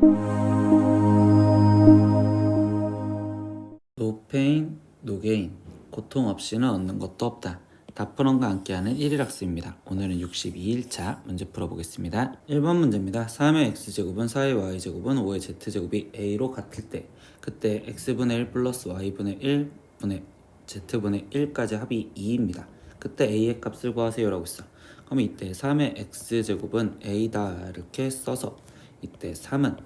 No pain, no gain. 고통 없이는 얻는 것도 없다. 다프런과 함께하는 1일 학습입니다. 오늘은 62일차 문제 풀어보겠습니다. 1번 문제입니다. 3의 x제곱은 4의 y제곱은 5의 z제곱이 a로 같을 때 그때 x분의 1 플러스 y분의 1분의 z분의 1까지 합이 2입니다. 그때 a의 값을 구하세요 라고 했어. 그럼 이때 3의 x제곱은 a다 이렇게 써서 이때 3은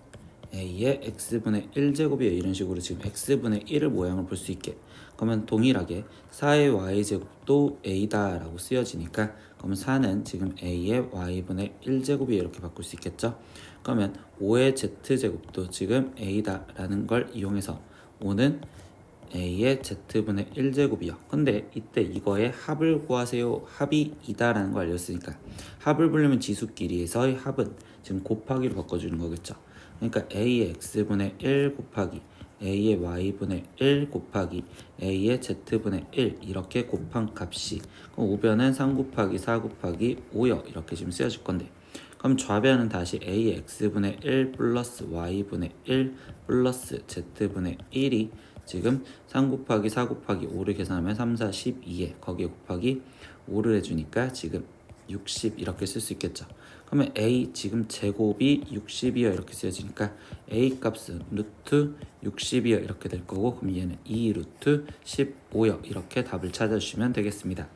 a의 x분의 1제곱이에요. 이런 식으로 지금 x분의 1을 모양을 볼 수 있게. 그러면 동일하게 4의 y제곱도 a다 라고 쓰여지니까 그러면 4는 지금 a의 y분의 1제곱이에요. 이렇게 바꿀 수 있겠죠. 그러면 5의 z제곱도 지금 a다 라는 걸 이용해서 5는 a의 z분의 1제곱이요. 근데 이때 이거의 합을 구하세요. 합이 2다 라는 거 알렸으니까 합을 보려면 지수끼리에서의 합은 지금 곱하기로 바꿔주는 거겠죠. 그러니까 a의 x분의 1 곱하기 a의 y분의 1 곱하기 a의 z분의 1 이렇게 곱한 값이 그럼 우변은 3 곱하기 4 곱하기 5요. 이렇게 지금 쓰여질 건데 그럼 좌변은 다시 a의 x분의 1 플러스 y분의 1 플러스 z분의 1이 지금 3 곱하기 4 곱하기 5를 계산하면 3, 4, 12에 거기에 곱하기 5를 해주니까 지금 60 이렇게 쓸 수 있겠죠. 그러면 a 지금 제곱이 60이요 이렇게 쓰여지니까 a 값은 루트 60이요 이렇게 될 거고 그럼 얘는 2 루트 15요 이렇게 답을 찾아주시면 되겠습니다.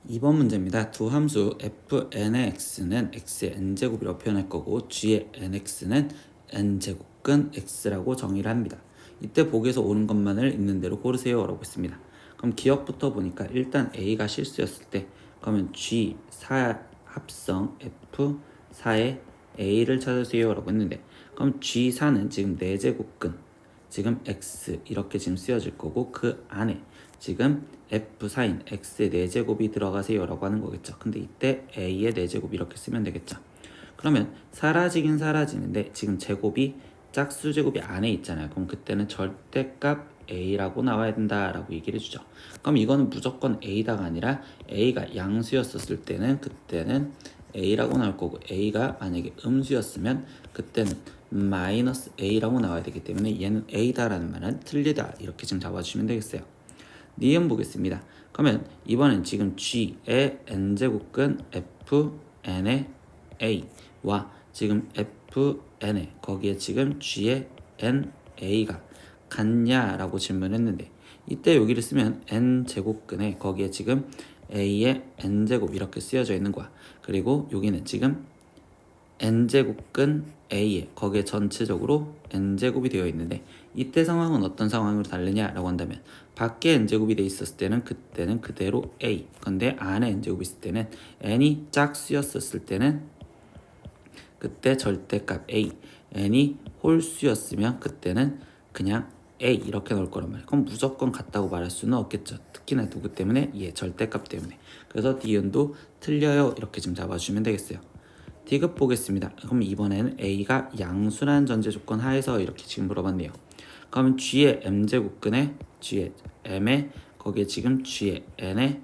2번 문제입니다. 두 함수 fn의 x는 x의 n제곱이라고 표현할 거고 g의 nx는 n제곱근 x라고 정의를 합니다. 이때 보기에서 옳은 것만을 있는 대로 고르세요 라고 했습니다. 그럼 기억부터 보니까 일단 a가 실수였을 때 그러면 g 4 합성 f 4의 a를 찾으세요 라고 했는데 그럼 g4는 지금 4제곱근 지금 x 이렇게 지금 쓰여질 거고 그 안에 지금 f4인 x의 4제곱이 들어가세요 라고 하는 거겠죠. 근데 이때 a의 4제곱 이렇게 쓰면 되겠죠. 그러면 사라지긴 사라지는데 지금 제곱이 짝수 제곱이 안에 있잖아요. 그럼 그때는 절대값 a라고 나와야 된다라고 얘기를 해주죠. 그럼 이거는 무조건 a다가 아니라 a가 양수였었을 때는 그때는 a라고 나올 거고 a가 만약에 음수였으면 그때는 마이너스 a라고 나와야 되기 때문에 얘는 a다라는 말은 틀리다 이렇게 지금 잡아주시면 되겠어요. 니은 보겠습니다. 그러면 이번엔 지금 g의 n제곱근 fn의 a와 지금 fn의 거기에 지금 g의 na가 같냐라고 질문했는데 이때 여기를 쓰면 n제곱근에 거기에 지금 a의 n제곱 이렇게 쓰여져 있는 거야. 그리고 여기는 지금 n제곱근 a에 거기에 전체적으로 n제곱이 되어 있는데 이때 상황은 어떤 상황으로 다르냐라고 한다면 밖에 n제곱이 돼 있었을 때는 그때는 그대로 a 근데 안에 n제곱이 있을 때는 n이 짝수였었을 때는 그때 절대값 a n이 홀수였으면 그때는 그냥 a 이렇게 넣을 거란 말이에요. 그럼 무조건 같다고 말할 수는 없겠죠. 특히나 누구 때문에? 절대값 때문에. 그래서 D은도 틀려요 이렇게 좀 잡아주시면 되겠어요. D급 보겠습니다. 그럼 이번에는 a가 양수라는 전제 조건 하에서 이렇게 지금 물어봤네요. 그러면 g의 m제곱근에 g의 m에 거기에 지금 g의 n에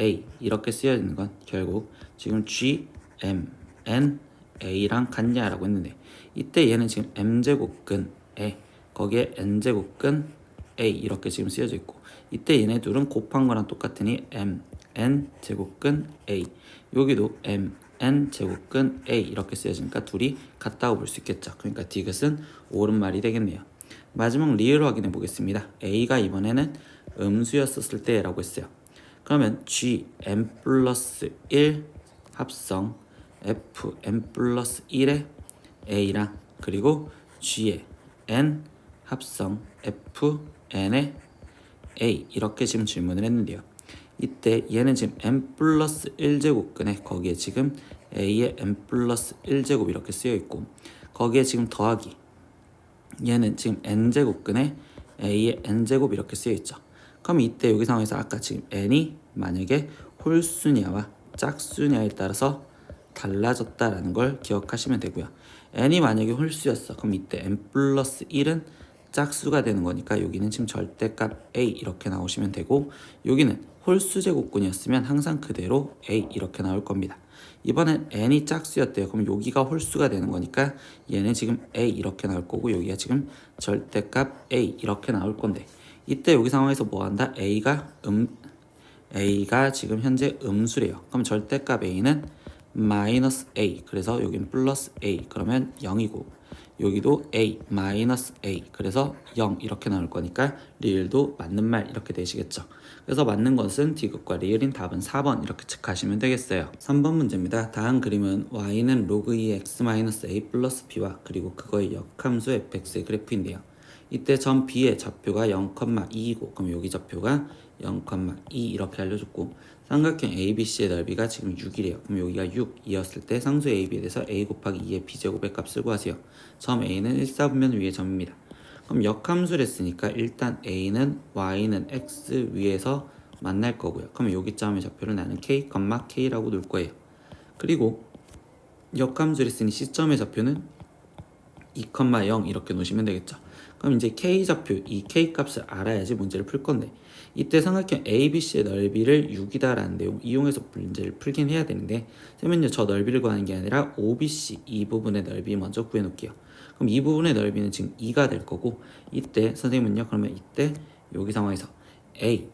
a 이렇게 쓰여지는 건 결국 지금 g, m, n, a랑 같냐라고 했는데 이때 얘는 지금 m제곱근에 거기에 n제곱근 a 이렇게 지금 쓰여져 있고 이때 얘네 둘은 곱한 거랑 똑같으니 m, n 제곱근 a 여기도 m, n 제곱근 a 이렇게 쓰여지니까 둘이 같다고 볼 수 있겠죠. 그러니까 디귿은 옳은 말이 되겠네요. 마지막 리을 확인해 보겠습니다. a가 이번에는 음수였었을 때 라고 했어요. 그러면 g m 플러스 1 합성 f m 플러스 1의 a랑 그리고 g의 n 합성 f n의 a 이렇게 지금 질문을 했는데요. 이때 얘는 지금 m 플러스 1제곱근에 거기에 지금 a의 m 플러스 1제곱 이렇게 쓰여 있고 거기에 지금 더하기 얘는 지금 n제곱근에 a의 n제곱 이렇게 쓰여 있죠. 그럼 이때 여기 상황에서 아까 지금 n이 만약에 홀수냐와 짝수냐에 따라서 달라졌다라는 걸 기억하시면 되고요. n이 만약에 홀수였어. 그럼 이때 n 플러스 1은 짝수가 되는 거니까 여기는 지금 절대값 a 이렇게 나오시면 되고 여기는 홀수 제곱근이었으면 항상 그대로 a 이렇게 나올 겁니다. 이번엔 n이 짝수였대요. 그럼 여기가 홀수가 되는 거니까 얘는 지금 a 이렇게 나올 거고 여기가 지금 절대값 a 이렇게 나올 건데 이때 여기 상황에서 뭐 한다? a가 지금 현재 음수래요. 그럼 절대값 a는 마이너스 a, 그래서 여긴 플러스 a, 그러면 0이고 여기도 a 마이너스 a, 그래서 0 이렇게 나올 거니까 리을도 맞는 말 이렇게 되시겠죠. 그래서 맞는 것은 디귿과 리을인 답은 4번 이렇게 체크하시면 되겠어요. 3번 문제입니다. 다음 그림은 y는 로그 2의 x 마이너스 a 플러스 b와 그리고 그거의 역함수 fx의 그래프인데요. 이때 점 b의 좌표가 0,2이고 그럼 여기 좌표가 0,2 이렇게 알려줬고 삼각형 ABC의 넓이가 지금 6이래요. 그럼 여기가 6이었을 때 상수 AB에 대해서 a 곱하기 2의 b제곱의 값을 구하세요. 점 A는 1사분면 위의 점입니다. 그럼 역함수를 했으니까 일단 A는 Y는 X 위에서 만날 거고요. 그럼 여기 점의 좌표를 나는 K, K라고 놓을 거예요. 그리고 역함수를 했으니 C점의 좌표는 2,0 이렇게 놓으시면 되겠죠. 그럼 이제 K 좌표, 이 K 값을 알아야지 문제를 풀 건데 이때 삼각형 ABC의 넓이를 6이다라는 내용 이용해서 문제를 풀긴 해야 되는데 그러면요 저 넓이를 구하는 게 아니라 OBC 이 부분의 넓이 먼저 구해놓을게요. 그럼 이 부분의 넓이는 지금 2가 될 거고 이때 선생님은요 그러면 이때 여기 상황에서 A,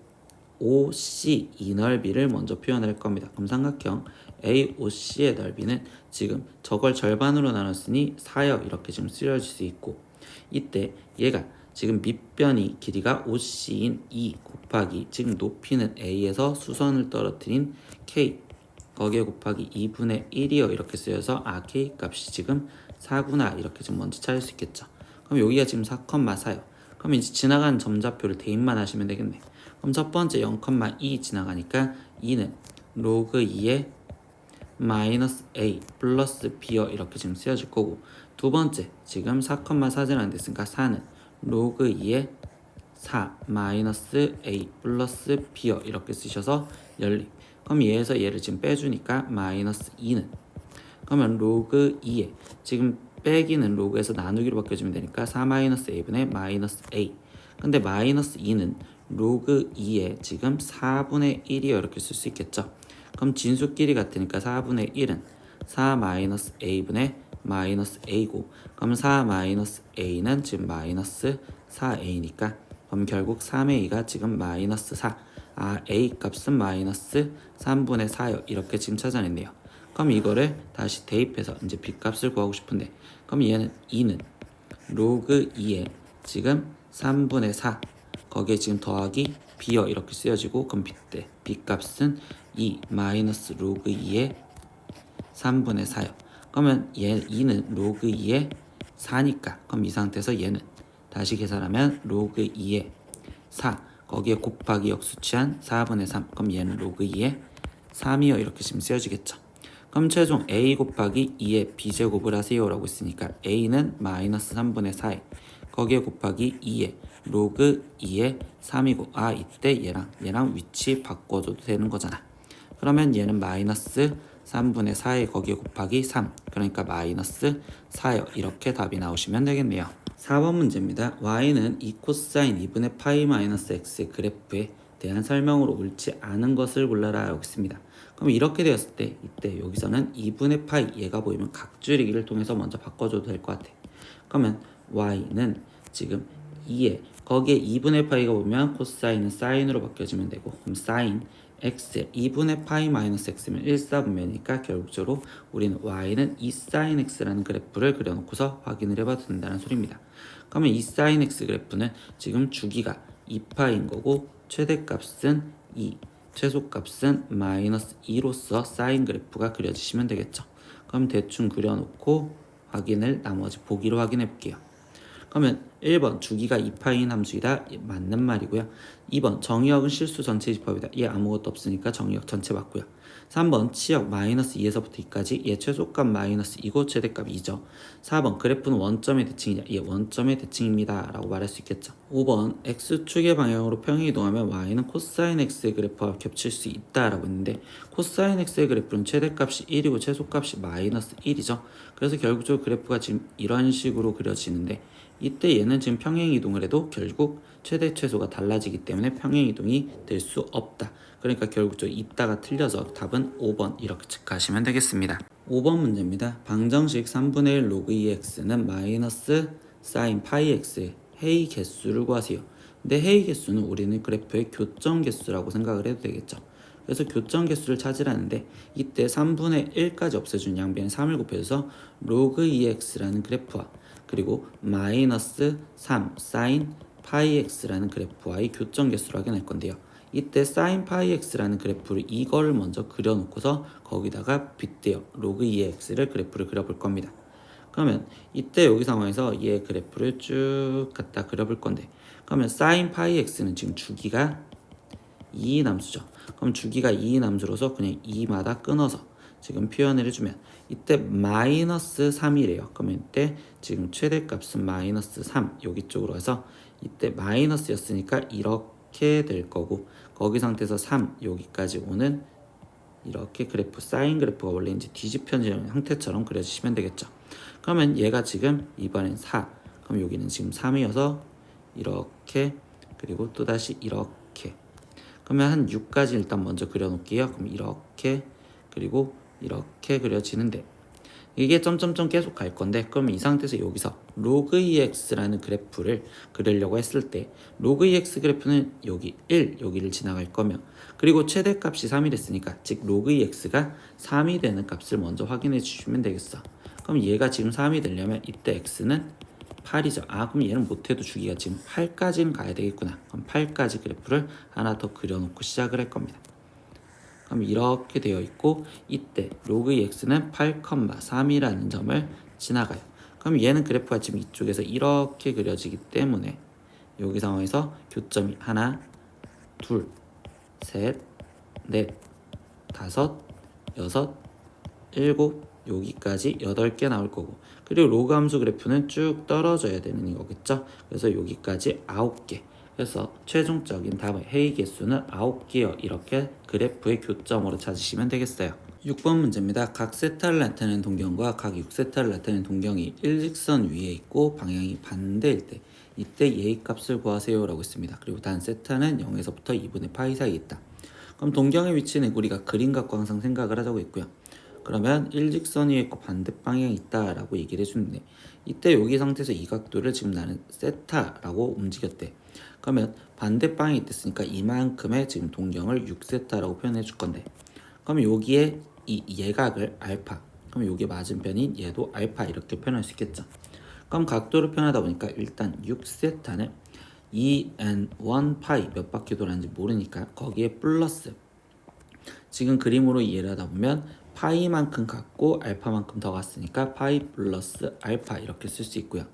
OC 이 넓이를 먼저 표현할 겁니다. 그럼 삼각형 AOC의 넓이는 지금 저걸 절반으로 나눴으니 4역 이렇게 지금 쓰여질 수 있고 이때 얘가 지금 밑변이 길이가 OC인 2 곱하기 지금 높이는 A에서 수선을 떨어뜨린 K 거기에 곱하기 2분의 1이요 이렇게 쓰여서 K 값이 지금 4구나 이렇게 좀 먼저 찾을 수 있겠죠. 그럼 여기가 지금 4,4요. 그럼 이제 지나가는 점좌표를 대입만 하시면 되겠네. 그럼 첫 번째 0,2 지나가니까 2는 로그 2의 마이너스 a 플러스 b요 이렇게 지금 쓰여질 거고 두 번째 지금 4,4는 됐으니까 4는 로그 2의 4 마이너스 a 플러스 b요 이렇게 쓰셔서 연립. 그럼 얘에서 얘를 지금 빼주니까 마이너스 2는 그러면 로그 2에 지금 빼기는 로그에서 나누기로 바뀌어주면 되니까 4 마이너스 a분의 마이너스 a. 근데 마이너스 2는 로그 2에 지금 4분의 1이요 이렇게 쓸 수 있겠죠. 그럼 진수끼리 같으니까 4분의 1은 4 마이너스 a분의 마이너스 a고 그럼 4 마이너스 a는 지금 마이너스 4a니까 그럼 결국 3a가 지금 마이너스 4 a 값은 마이너스 3분의 4요 이렇게 지금 찾아냈네요. 그럼 이거를 다시 대입해서 이제 b 값을 구하고 싶은데 그럼 얘는 2는 로그 2에 지금 3분의 4 거기에 지금 더하기 b요 이렇게 쓰여지고 그럼 b 값은 2 마이너스 로그 2의 3분의 4요. 그러면 얘 2는 로그 2의 4니까 그럼 이 상태에서 얘는 다시 계산하면 로그 2의 4 거기에 곱하기 역수 취한 4분의 3 그럼 얘는 로그 2의 3이요 이렇게 지금 쓰여지겠죠. 그럼 최종 a 곱하기 2의 b제곱을 하세요 라고 했으니까 a는 마이너스 3분의 4에 거기에 곱하기 2에 로그 2의 3이고 이때 얘랑 위치 바꿔줘도 되는 거잖아. 그러면 얘는 마이너스 3분의 4에 거기에 곱하기 3 그러니까 마이너스 4요 이렇게 답이 나오시면 되겠네요. 4번 문제입니다. y는 2 코사인 2분의 파이 마이너스 x의 그래프에 대한 설명으로 옳지 않은 것을 골라라 라고 했습니다. 그럼 이렇게 되었을 때 이때 여기서는 2분의 파이 얘가 보이면 각줄이기를 통해서 먼저 바꿔줘도 될 것 같아. 그러면 y는 지금 2에 거기에 2분의 파이가 보면 코사인은 사인으로 바뀌어지면 되고 그럼 사인 x 2분의 파이 마이너스 x면 1사분면이니까 결국적으로 우리는 y는 2sin x라는 그래프를 그려놓고서 확인을 해봐도 된다는 소리입니다. 그러면 2sin x 그래프는 지금 주기가 2파인 거고 최대값은 2 최소값은 마이너스 2로서 사인 그래프가 그려지시면 되겠죠. 그럼 대충 그려놓고 확인을 나머지 보기로 확인해 볼게요. 그러면 1번 주기가 2파인 함수이다. 맞는 말이고요. 2번 정의역은 실수 전체 집합이다. 얘 아무것도 없으니까 정의역 전체 맞고요. 3번 치역 마이너스 2에서부터 2까지 얘 최소값 마이너스 2고 최대값 2죠. 4번 그래프는 원점의 대칭이냐. 얘 원점의 대칭입니다 라고 말할 수 있겠죠. 5번 x축의 방향으로 평행이동하면 y는 코사인 x의 그래프와 겹칠 수 있다라고 했는데 코사인 x의 그래프는 최대값이 1이고 최소값이 마이너스 1이죠. 그래서 결국적으로 그래프가 지금 이런 식으로 그려지는데 이때 얘는 지금 평행이동을 해도 결국 최대 최소가 달라지기 때문에 평행이동이 될 수 없다. 그러니까 결국적으로 있다가 틀려서 답은 5번 이렇게 체크하시면 되겠습니다. 5번 문제입니다. 방정식 3분의 1 로그 2x는 마이너스 사인 파이 x의 해이 개수를 구하세요. 근데 해이 개수는 우리는 그래프의 교점 개수라고 생각을 해도 되겠죠. 그래서 교점 개수를 찾으라는데 이때 3분의 1까지 없애준 양변에 3을 곱해줘서 로그 2x라는 그래프와 그리고 마이너스 3 사인 파이 x라는 그래프와의 교점 개수를 확인할 건데요. 이때 사인 파이 x라는 그래프를 이거를 먼저 그려놓고서 거기다가 빗대어 로그 2x를 그래프를 그려볼 겁니다. 그러면 이때 여기 상황에서 얘 그래프를 쭉 갖다 그려볼 건데 그러면 사인 파이 x는 지금 주기가 2 남수죠. 그럼 주기가 2 남수로서 그냥 2마다 끊어서 지금 표현을 해주면 이때 마이너스 3이래요. 그러면 이때 지금 최대값은 마이너스 3 여기 쪽으로 해서 이때 마이너스였으니까 이렇게 될 거고 거기 상태에서 3 여기까지 오는 이렇게 그래프 사인 그래프가 원래 이제 뒤집혀진 형태처럼 그려주시면 되겠죠. 그러면 얘가 지금 이번엔 4 그럼 여기는 지금 3이어서 이렇게 그리고 또다시 이렇게 그러면 한 6까지 일단 먼저 그려놓을게요. 그럼 이렇게 그리고 이렇게 그려지는데 이게 점점점 계속 갈 건데 그러면 이 상태에서 여기서 로그 2x라는 그래프를 그리려고 했을 때 로그 2x 그래프는 여기 1 여기를 지나갈 거며 그리고 최대값이 3이 됐으니까 즉 로그 2x가 3이 되는 값을 먼저 확인해 주시면 되겠어. 그럼 얘가 지금 3이 되려면 이때 x는 8이죠. 그럼 얘는 못해도 주기가 지금 8까지는 가야 되겠구나. 그럼 8까지 그래프를 하나 더 그려놓고 시작을 할 겁니다. 그럼 이렇게 되어 있고 이때 로그 2x는 8,3이라는 점을 지나가요. 그럼 얘는 그래프가 지금 이쪽에서 이렇게 그려지기 때문에 여기 상황에서 교점이 하나, 둘, 셋, 넷, 다섯, 여섯, 일곱 여기까지 8개 나올 거고 그리고 로그 함수 그래프는 쭉 떨어져야 되는 거겠죠. 그래서 여기까지 9개 그래서 최종적인 답의 해이 개수는 9개요. 이렇게 그래프의 교점으로 찾으시면 되겠어요. 6번 문제입니다. 각 세타를 나타내는 동경과 각 6세타를 나타내는 동경이 일직선 위에 있고 방향이 반대일 때 이때 예의 값을 구하세요 라고 했습니다. 그리고 단 세타는 0에서부터 2분의 파이 사이에 있다. 그럼 동경의 위치는 우리가 그림 갖고 항상 생각을 하자고 했고요. 그러면 일직선 위에 있고 반대 방향이 있다라고 얘기를 해주는데 이때 여기 상태에서 이 각도를 지금 나는 세타라고 움직였대. 그러면 반대 방향이 있댔으니까 이만큼의 지금 동경을 6세타라고 표현해 줄 건데 그러면 여기에 이 예각을 알파 그럼 여기 맞은편인 얘도 알파 이렇게 표현할 수 있겠죠. 그럼 각도를 표현하다 보니까 일단 6세타는 2n1파이 몇 바퀴 돌았는지 모르니까 거기에 플러스 지금 그림으로 이해를 하다 보면 파이만큼 갔고 알파만큼 더 갔으니까 파이 플러스 알파 이렇게 쓸 수 있고요.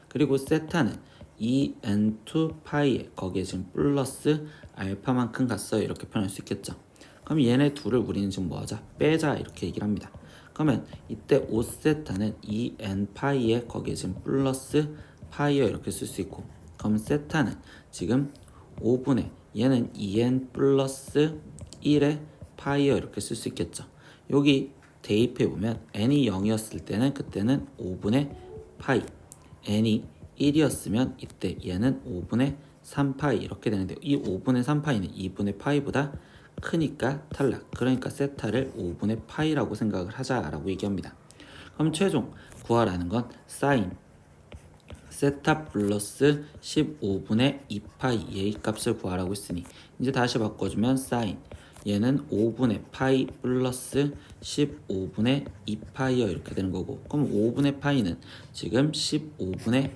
그리고 세타는 2n2파이에 거기에 지금 플러스 알파만큼 갔어요. 이렇게 표현할 수 있겠죠. 그럼 얘네 둘을 우리는 지금 뭐 하자? 빼자 이렇게 얘기를 합니다. 그러면 이때 5세타는 2n파이에 거기에 지금 플러스 파이어 이렇게 쓸 수 있고 그럼 세타는 지금 5분의 얘는 2n 플러스 1의 파이어 이렇게 쓸 수 있겠죠. 여기 대입해보면 n이 0이었을 때는 그때는 5분의 파이 n이 1이었으면 이때 얘는 5분의 3파이 이렇게 되는데 이 5분의 3파이는 2분의 파이보다 크니까 탈락. 그러니까 세타를 5분의 파이라고 생각을 하자라고 얘기합니다. 그럼 최종 구하라는 건 사인 세타 플러스 15분의 2파이 얘의 값을 구하라고 했으니 이제 다시 바꿔주면 사인 얘는 5분의 파이 플러스 15분의 2파이어 이렇게 되는 거고 그럼 5분의 파이는 지금 15분의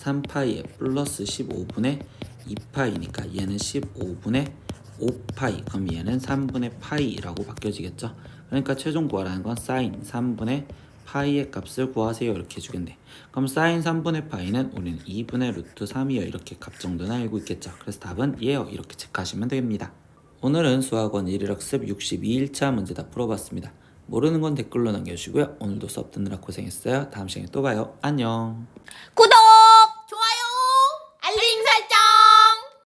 3파이에 플러스 15분의 2파이니까 얘는 15분의 5파이 그럼 얘는 3분의 파이라고 바뀌어지겠죠. 그러니까 최종 구하라는 건 사인 3분의 파이의 값을 구하세요 이렇게 해주겠네. 그럼 사인 3분의 파이는 우리는 2분의 루트 3이요 이렇게 값 정도는 알고 있겠죠. 그래서 답은 예요 이렇게 체크하시면 됩니다. 오늘은 수학원 1일학습 62일차 문제 다 풀어봤습니다. 모르는 건 댓글로 남겨주시고요. 오늘도 수업 듣느라 고생했어요. 다음 시간에 또 봐요. 안녕. 구독!